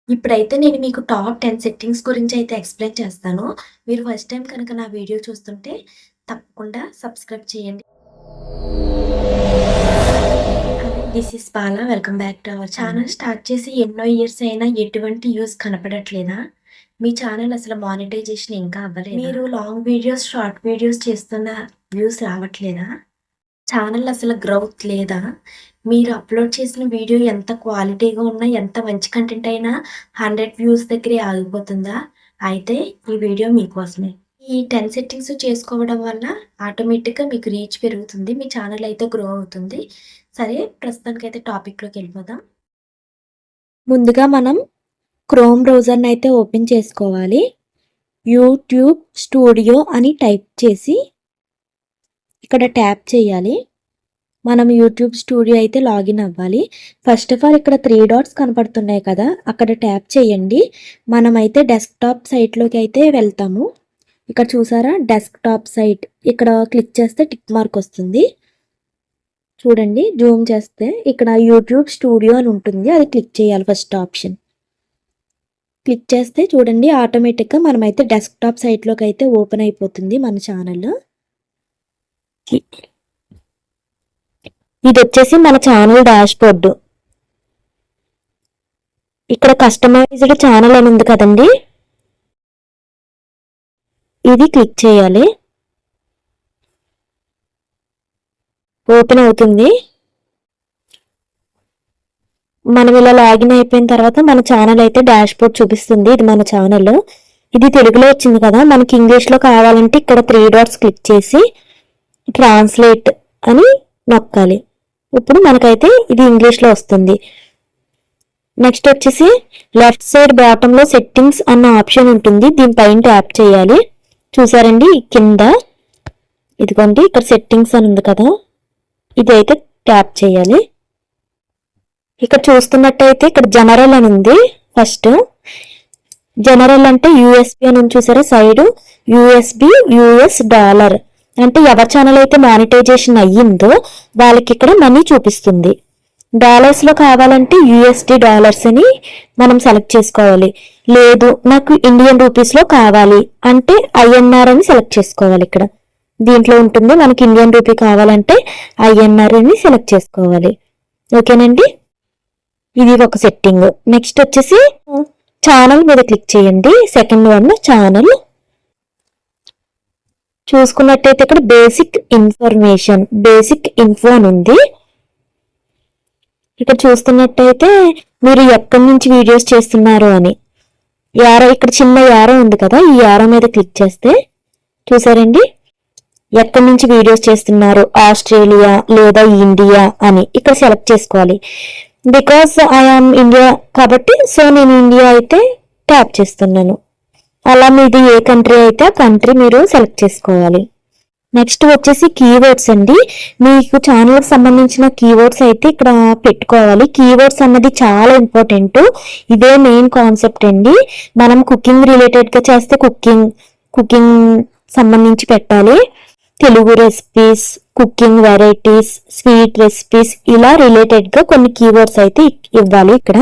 ఇప్పుడైతే నేను మీకు టాప్ 10 సెట్టింగ్స్ గురించి అయితే ఎక్స్‌ప్లెయిన్ చేస్తాను. మీరు ఫస్ట్ టైమ్ కనుక నా వీడియో చూస్తుంటే తప్పకుండా సబ్స్క్రైబ్ చేయండి. This is Bala. Welcome back to our channel. Start చేసి ఎన్నో ఇయర్స్ అయినా ఎటువంటి యూజ్ కనపడట్లేదా? మీ ఛానల్ అసలు మానిటైజేషన్ ఇంకా అవ్వలేదా? మీరు లాంగ్ వీడియోస్, షార్ట్ వీడియోస్ చేస్తున్న వ్యూస్ రావట్లేదా? ఛానల్ అసలు గ్రోత్ లేదా? మీరు అప్‌లోడ్ చేసిన వీడియో ఎంత క్వాలిటీగా ఉన్నా, ఎంత మంచి కంటెంట్ అయినా 100 వ్యూస్ దగ్గరే ఆగిపోతుందా? అయితే ఈ వీడియో మీకోసమే. ఈ 10 సెట్టింగ్స్ చేసుకోవడం వల్ల ఆటోమేటిక్‌గా మీకు రీచ్ పెరుగుతుంది. మీ ఛానల్ అయితే గ్రో అవుతుంది. సరే, ప్రస్తుతానికైతే టాపిక్‌లోకి వెళ్ళిపోదాం. ముందుగా మనం క్రోమ్ బ్రౌజర్‌ని అయితే ఓపెన్ చేసుకోవాలి. యూట్యూబ్ స్టూడియో అని టైప్ చేసి ఇక్కడ ట్యాప్ చేయాలి. మనం యూట్యూబ్ స్టూడియో అయితే లాగిన్ అవ్వాలి. ఫస్ట్ ఆఫ్ ఆల్ ఇక్కడ 3 డాట్స్ కనపడుతున్నాయి కదా, అక్కడ ట్యాప్ చేయండి. మనమైతే డెస్క్టాప్ సైట్లోకి అయితే వెళ్తాము. ఇక్కడ చూసారా, డెస్క్టాప్ సైట్, ఇక్కడ క్లిక్ చేస్తే టిక్ మార్క్ వస్తుంది. చూడండి, జూమ్ చేస్తే ఇక్కడ యూట్యూబ్ స్టూడియో అని ఉంటుంది, అది క్లిక్ చేయాలి. ఫస్ట్ ఆప్షన్ క్లిక్ చేస్తే చూడండి, ఆటోమేటిక్గా మనమైతే డెస్క్టాప్ సైట్లోకి అయితే ఓపెన్ అయిపోతుంది మన ఛానల్. ఇది వచ్చేసి మన ఛానల్ డాష్ బోర్డు. ఇక్కడ కస్టమైజ్డ్ ఛానల్ అని ఉంది కదండి, ఇది క్లిక్ చేయాలి. ఓపెన్ అవుతుంది. మనం ఇలా లాగిన్ అయిపోయిన తర్వాత మన ఛానల్ అయితే డాష్ బోర్డ్ చూపిస్తుంది. ఇది మన ఛానల్. ఇది తెలుగులో వచ్చింది కదా, మనకి ఇంగ్లీష్లో కావాలంటే ఇక్కడ 3 డాట్స్ క్లిక్ చేసి ట్రాన్స్లేట్ అని నొక్కాలి. ఇప్పుడు మనకైతే ఇది ఇంగ్లీష్లో వస్తుంది. నెక్స్ట్ వచ్చేసి లెఫ్ట్ సైడ్ బాటంలో సెట్టింగ్స్ అన్న ఆప్షన్ ఉంటుంది, దీనిపైన ట్యాప్ చేయాలి. చూసారండి, కింద ఇదిగోండి ఇక్కడ సెట్టింగ్స్ అని ఉంది కదా, ఇది అయితే ట్యాప్ చేయాలి. ఇక్కడ చూస్తున్నట్టయితే ఇక్కడ జనరల్ అని ఉంది. ఫస్ట్ జనరల్ అంటే యూఎస్బి అని చూసారా, సైడ్ యూఎస్బి యూఎస్ డాలర్ అంటే ఎవరి ఛానల్ అయితే మానిటైజేషన్ అయ్యిందో వాళ్ళకి ఇక్కడ మనీ చూపిస్తుంది. డాలర్స్ లో కావాలంటే యూఎస్డి డాలర్స్ అని మనం సెలెక్ట్ చేసుకోవాలి. లేదు నాకు ఇండియన్ రూపీస్ లో కావాలి అంటే ఐఎన్ఆర్ అని సెలెక్ట్ చేసుకోవాలి. ఇక్కడ దీంట్లో ఉంటుంది, మనకి ఇండియన్ రూపీ కావాలంటే ఐఎన్ఆర్ అని సెలెక్ట్ చేసుకోవాలి. ఓకేనండి, ఇది ఒక సెట్టింగ్. నెక్స్ట్ వచ్చేసి ఛానల్ మీద క్లిక్ చేయండి. Second one channel. చూసుకున్నట్టయితే ఇక్కడ బేసిక్ ఇన్ఫర్మేషన్, బేసిక్ ఇన్ఫో అని ఉంది. ఇక్కడ చూస్తున్నట్టయితే మీరు ఎక్కడి నుంచి వీడియోస్ చేస్తున్నారు అని యారో, ఇక్కడ చిన్న యారో ఉంది కదా, ఈ యారో మీద క్లిక్ చేస్తే చూసారండి ఎక్కడి నుంచి వీడియోస్ చేస్తున్నారు, ఆస్ట్రేలియా లేదా ఇండియా అని ఇక్కడ సెలెక్ట్ చేసుకోవాలి. బికాస్ ఐఆమ్ ఇండియా కాబట్టి సో నేను ఇండియా అయితే ట్యాప్ చేస్తున్నాను. అలా మీది ఏ కంట్రీ అయితే ఆ కంట్రీ మీరు సెలెక్ట్ చేసుకోవాలి. నెక్స్ట్ వచ్చేసి కీవర్డ్స్ అండి. మీకు ఛానల్కి సంబంధించిన కీవర్డ్స్ అయితే ఇక్కడ పెట్టుకోవాలి. కీవర్డ్స్ అన్నది చాలా ఇంపార్టెంట్, ఇదే మెయిన్ కాన్సెప్ట్ అండి. మనం కుకింగ్ రిలేటెడ్గా చేస్తే కుకింగ్ సంబంధించి పెట్టాలి. Telugu recipes, cooking varieties, sweet recipes, ఇలా రిలేటెడ్గా కొన్ని కీవర్డ్స్ అయితే ఇవ్వాలి ఇక్కడ.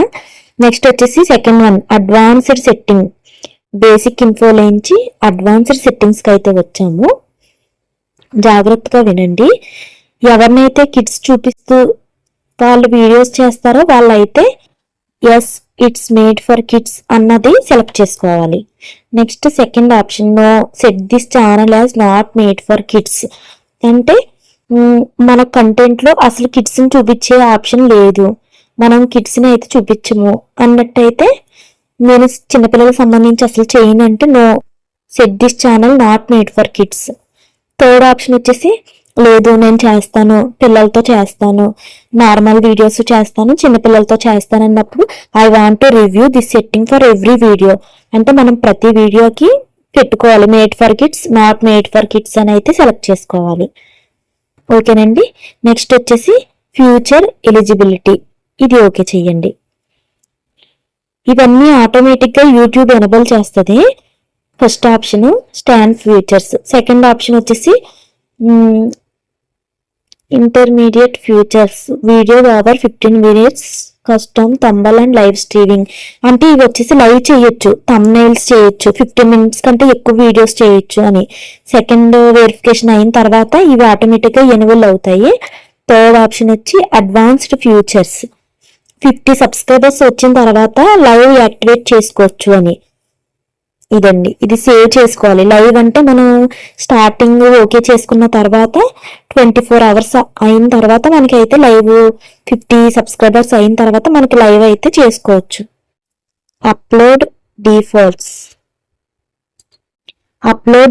నెక్స్ట్ వచ్చేసి second one advanced setting. Basic ఇన్ఫోలోంచి అడ్వాన్స్డ్ సెట్టింగ్స్కి అయితే వచ్చాము. జాగ్రత్తగా వినండి. ఎవరినైతే కిడ్స్ చూపిస్తూ వాళ్ళు వీడియోస్ చేస్తారో వాళ్ళైతే yes it's made for kids అన్నది సెలెక్ట్ చేసుకోవాలి. Next second option no set this channel as not made for kids అంటే మన కంటెంట్లో అసలు కిడ్స్ని చూపించే ఆప్షన్ లేదు, మనం కిడ్స్ని అయితే చూపించము అన్నట్టయితే నేను చిన్నపిల్లలకు సంబంధించి అసలు చేయను అంటే no set this channel not made for kids. Third option వచ్చేసి లేదు నేను చేస్తాను, పిల్లలతో చేస్తాను, నార్మల్ వీడియోస్ చేస్తాను, చిన్నపిల్లలతో చేస్తాను అన్నప్పుడు I want to review this setting for every video అంటే మనం ప్రతి వీడియోకి పెట్టుకోవాలి made for kids, not made for kids అని అయితే సెలెక్ట్ చేసుకోవాలి. ఓకేనండి. నెక్స్ట్ వచ్చేసి ఫ్యూచర్ ఎలిజిబిలిటీ, ఇది ఓకే చేయండి. ఇవన్నీ ఆటోమేటిక్గా యూట్యూబ్ ఎనేబుల్ చేస్తుంది. First option stand features, second option వచ్చేసి intermediate features, video over 15 minutes custom, thumbnail and live streaming. అంటే ఇవి వచ్చేసి లైవ్ చేయొచ్చు, థంబ్నెయిల్స్ చేయొచ్చు, 15 minutes కంటే ఎక్కువ వీడియోస్ చేయొచ్చు అని. సెకండ్ వెరిఫికేషన్ అయిన తర్వాత ఇవి ఆటోమేటిక్గా ఎనేబుల్ అవుతాయి. థర్డ్ ఆప్షన్ వచ్చి అడ్వాన్స్డ్ ఫ్యూచర్స్. 50 subscribers వచ్చిన తర్వాత లైవ్ యాక్టివేట్ చేసుకోవచ్చు అని. ఇదండి, ఇది సేవ్ చేసుకోవాలి. లైవ్ అంటే మనం స్టార్టింగ్ ఓకే చేసుకున్న తర్వాత 24 hours అయిన తర్వాత మనకైతే లైవ్ 50 subscribers అయిన తర్వాత మనకి లైవ్ అయితే చేసుకోవచ్చు. అప్లోడ్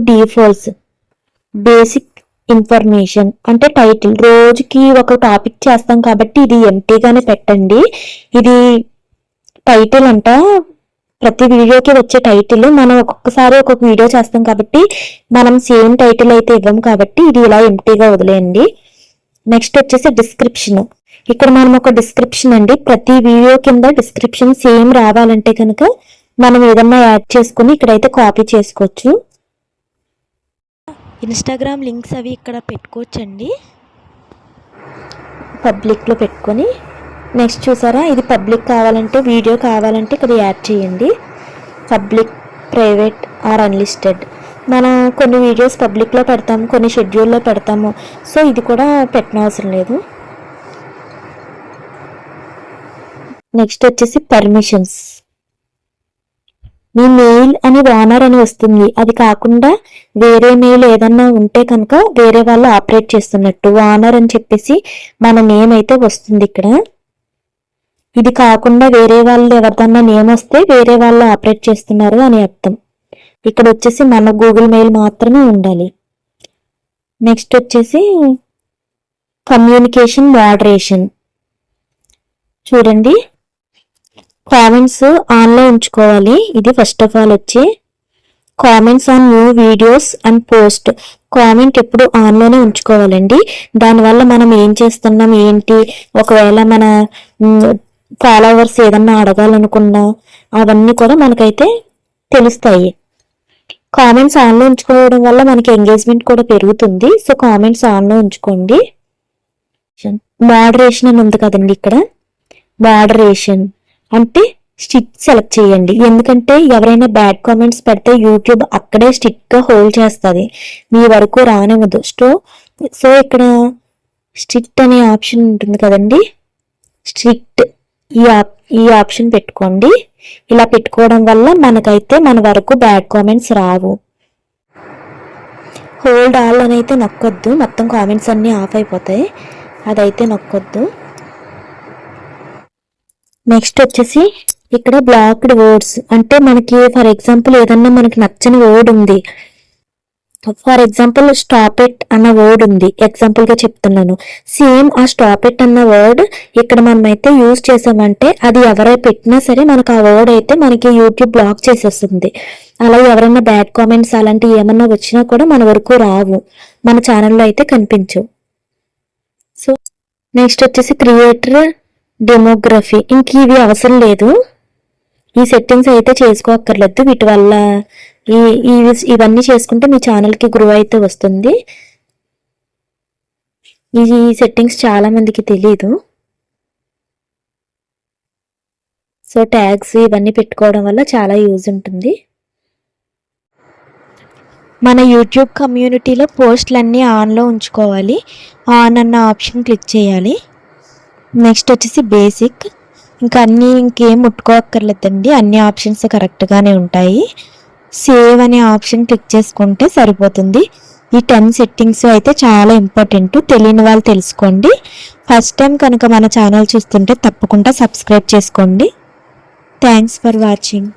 డిఫాల్ట్స్ బేసిక్ ఇన్ఫర్మేషన్ అంటే టైటిల్. రోజుకి ఒక టాపిక్ చేస్తాం కాబట్టి ఇది ఎంటీగానే పెట్టండి. ఇది టైటిల్ అంట, ప్రతి వీడియోకి వచ్చే టైటిల్. మనం ఒక్కొక్కసారి ఒక్కొక్క వీడియో చేస్తాం కాబట్టి మనం సేమ్ టైటిల్ అయితే ఇవ్వం కాబట్టి ఇది ఇలా ఎంటీగా వదిలేయండి. నెక్స్ట్ వచ్చేసి డిస్క్రిప్షన్. ఇక్కడ మనం ఒక డిస్క్రిప్షన్ అండి, ప్రతి వీడియో కింద డిస్క్రిప్షన్ సేమ్ రావాలంటే కనుక మనం ఏదన్నా యాడ్ చేసుకుని ఇక్కడైతే కాపీ చేసుకోవచ్చు. ఇన్స్టాగ్రామ్ లింక్స్ అవి ఇక్కడ పెట్టుకోవచ్చండి, పబ్లిక్లో పెట్టుకొని. నెక్స్ట్ చూసారా, ఇది పబ్లిక్ కావాలంటే, వీడియో కావాలంటే ఇక్కడ యాడ్ చేయండి. Public, private or unlisted. మనం కొన్ని వీడియోస్ పబ్లిక్లో పెడతాము, కొన్ని షెడ్యూల్లో పెడతాము. సో ఇది కూడా పెట్టనవసరం లేదు. నెక్స్ట్ వచ్చేసి పర్మిషన్స్. మీ మెయిల్ అని ఓనర్ అని వస్తుంది, అది కాకుండా వేరే మెయిల్ ఏదన్నా ఉంటే కనుక వేరే వాళ్ళు ఆపరేట్ చేస్తున్నట్టు. ఓనర్ అని చెప్పేసి మన నేమ్ అయితే వస్తుంది ఇక్కడ. ఇది కాకుండా వేరే వాళ్ళు ఎవరిదన్నా నేమ్ వస్తే వేరే వాళ్ళు ఆపరేట్ చేస్తున్నారు అని అర్థం. ఇక్కడ వచ్చేసి మన గూగుల్ మెయిల్ మాత్రమే ఉండాలి. నెక్స్ట్ వచ్చేసి కమ్యూనికేషన్ మోడరేషన్. చూడండి, కామెంట్స్ ఆన్లో ఉంచుకోవాలి. ఇది ఫస్ట్ ఆఫ్ ఆల్ వచ్చి comments on new videos and post. Comment ఎప్పుడు ఆన్లోనే ఉంచుకోవాలండి. దానివల్ల మనం ఏం చేస్తున్నాం ఏంటి, ఒకవేళ మన ఫాలోవర్స్ ఏదన్నా అడగాలనుకున్నా అవన్నీ కూడా మనకైతే తెలుస్తాయి. కామెంట్స్ ఆన్లో ఉంచుకోవడం వల్ల మనకి ఎంగేజ్మెంట్ కూడా పెరుగుతుంది. సో కామెంట్స్ ఆన్లో ఉంచుకోండి. మోడరేషన్ అని ఉంది కదండి, ఇక్కడ మోడరేషన్ అంటే స్ట్రిక్ట్ సెలెక్ట్ చేయండి. ఎందుకంటే ఎవరైనా బ్యాడ్ కామెంట్స్ పెడితే యూట్యూబ్ అక్కడే స్ట్రిక్ట్గా హోల్డ్ చేస్తుంది, మీ వరకు రానివ్వదు. సో ఇక్కడ స్ట్రిక్ట్ అనే ఆప్షన్ ఉంటుంది కదండి, స్ట్రిక్ట్ ఈ ఆప్షన్ పెట్టుకోండి. ఇలా పెట్టుకోవడం వల్ల మనకైతే మన వరకు బ్యాడ్ కామెంట్స్ రావు. హోల్డ్ ఆల్ అని అయితే నొక్కొద్దు, మొత్తం కామెంట్స్ అన్నీ ఆఫ్ అయిపోతాయి, అదైతే నొక్కొద్దు. నెక్స్ట్ వచ్చేసి ఇక్కడ బ్లాక్డ్ వర్డ్స్. అంటే మనకి ఫర్ ఎగ్జాంపుల్ ఏదన్నా మనకి నచ్చని వర్డ్ ఉంది, ఫర్ ఎగ్జాంపుల్ స్టాప్ ఇట్ అన్న వర్డ్ ఉంది, ఎగ్జాంపుల్ గా చెప్తున్నాను. సేమ్ ఆ స్టాప్ ఇట్ అన్న వర్డ్ ఇక్కడ మనం అయితే యూజ్ చేసామంటే అది ఎవరైనా పెట్టినా సరే మనకు ఆ వర్డ్ అయితే మనకి యూట్యూబ్ బ్లాక్ చేసేస్తుంది. అలాగే ఎవరైనా బ్యాడ్ కామెంట్స్ అలాంటివి ఏమన్నా వచ్చినా కూడా మన వరకు రావు, మన ఛానల్లో అయితే కనిపించవు. సో నెక్స్ట్ వచ్చేసి క్రియేటర్ డెమోగ్రఫీ. ఇంక ఇవి అవసరం లేదు, ఈ సెట్టింగ్స్ అయితే చేసుకోక్కర్లేదు. వీటి వల్ల ఇవన్నీ చేసుకుంటే మీ ఛానల్కి గ్రో అయితే వస్తుంది. ఈ సెట్టింగ్స్ చాలా మందికి తెలీదు. సో ట్యాగ్స్ ఇవన్నీ పెట్టుకోవడం వల్ల చాలా యూజ్ ఉంటుంది. మన యూట్యూబ్ కమ్యూనిటీలో పోస్టులన్నీ ఆన్లో ఉంచుకోవాలి. ఆన్ అన్న ఆప్షన్ క్లిక్ చేయాలి. నెక్స్ట్ వచ్చేసి బేసిక్. ఇంకా ఇంకేం ముట్టుకోక్కర్లేదండి, అన్ని ఆప్షన్స్ కరెక్ట్గానే ఉంటాయి. సేవ్ అనే ఆప్షన్ క్లిక్ చేసుకుంటే సరిపోతుంది. ఈ 10 సెట్టింగ్స్ అయితే చాలా ఇంపార్టెంట్, తెలియని వాళ్ళు తెలుసుకోండి. ఫస్ట్ టైం కనుక మన ఛానల్ చూస్తుంటే తప్పకుండా సబ్స్క్రైబ్ చేసుకోండి. Thanks for watching.